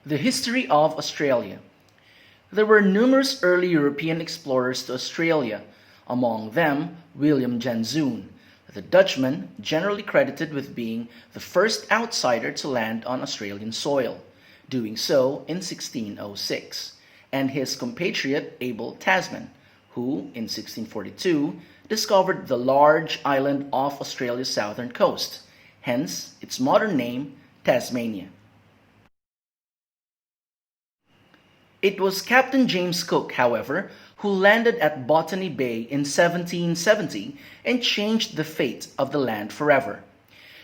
The history of Australia. There were numerous early European explorers to Australia, among them William Janzoon, the Dutchman generally credited with being the first outsider to land on Australian soil, doing so in 1606, and his compatriot Abel Tasman, who, in 1642, discovered the large island off Australia's southern coast, hence its modern name, Tasmania. It was Captain James Cook, however, who landed at Botany Bay in 1770 and changed the fate of the land forever.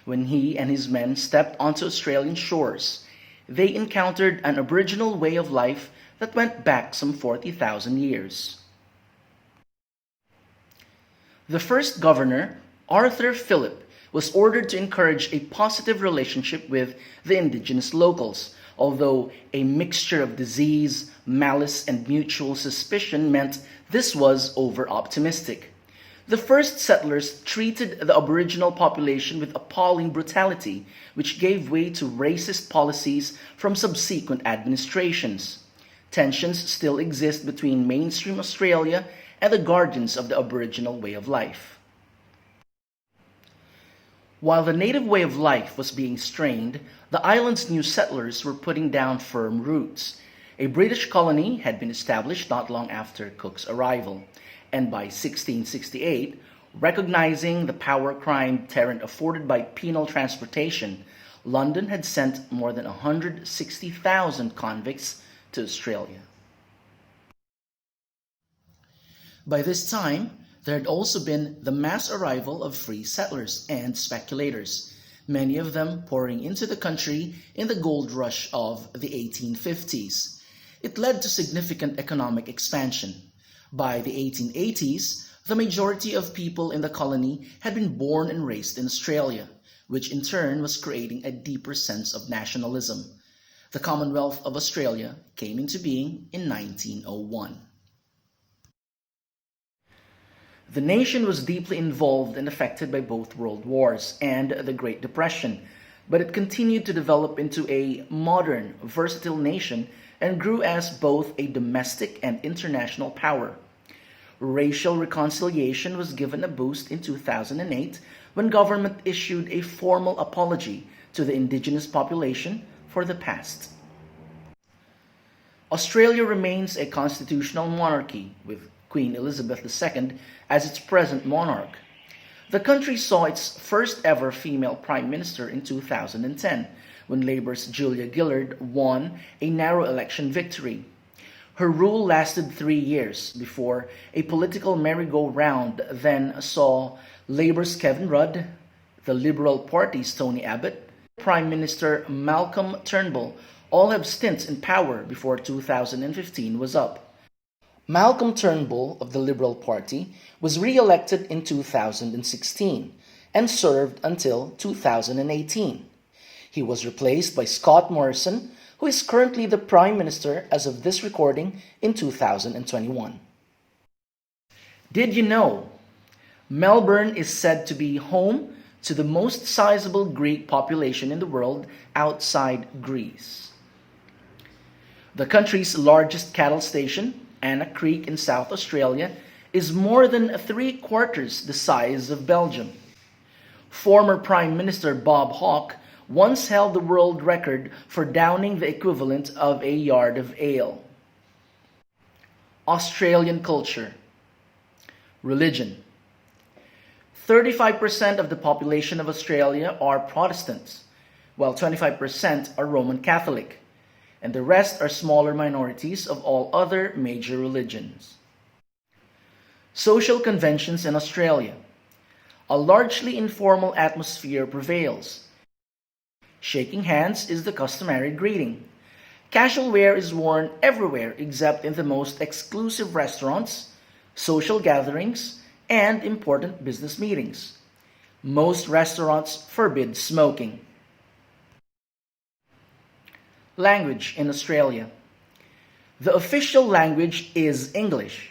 When he and his men stepped onto Australian shores, they encountered an Aboriginal way of life that went back some 40,000 years. The first governor, Arthur Phillip, was ordered to encourage a positive relationship with the indigenous locals, although a mixture of disease, malice, and mutual suspicion meant this was over-optimistic. The first settlers treated the Aboriginal population with appalling brutality, which gave way to racist policies from subsequent administrations. Tensions still exist between mainstream Australia and the guardians of the Aboriginal way of life. While the native way of life was being strained, the island's new settlers were putting down firm roots. A British colony had been established not long after Cook's arrival, and by 1668, recognizing the power-crime deterrent afforded by penal transportation, London had sent more than 160,000 convicts to Australia. By this time, there had also been the mass arrival of free settlers and speculators, many of them pouring into the country in the gold rush of the 1850s. It led to significant economic expansion. By the 1880s, the majority of people in the colony had been born and raised in Australia, which in turn was creating a deeper sense of nationalism. The Commonwealth of Australia came into being in 1901. The nation was deeply involved and affected by both World Wars and the Great Depression, but it continued to develop into a modern, versatile nation and grew as both a domestic and international power. Racial reconciliation was given a boost in 2008 when government issued a formal apology to the indigenous population for the past. Australia remains a constitutional monarchy, with Queen Elizabeth II as its present monarch. The country saw its first ever female prime minister in 2010, when Labour's Julia Gillard won a narrow election victory. Her rule lasted 3 years before a political merry-go-round then saw Labour's Kevin Rudd, the Liberal Party's Tony Abbott, Prime Minister Malcolm Turnbull all have stints in power before 2015 was up. Malcolm Turnbull of the Liberal Party was re-elected in 2016 and served until 2018. He was replaced by Scott Morrison, who is currently the Prime Minister as of this recording in 2021. Did you know? Melbourne is said to be home to the most sizable Greek population in the world outside Greece. The country's largest cattle station, Anna Creek in South Australia, is more than 3/4 the size of Belgium. Former Prime Minister Bob Hawke once held the world record for downing the equivalent of a yard of ale. Australian culture. Religion. 35% of the population of Australia are Protestants, while 25% are Roman Catholic, and the rest are smaller minorities of all other major religions. Social conventions in Australia. A largely informal atmosphere prevails. Shaking hands is the customary greeting. Casual wear is worn everywhere except in the most exclusive restaurants, social gatherings, and important business meetings. Most restaurants forbid smoking. Language in Australia. The official language is English.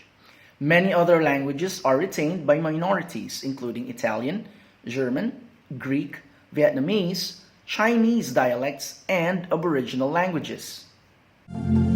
Many other languages are retained by minorities, including Italian, German, Greek, Vietnamese, Chinese dialects, and Aboriginal languages. you.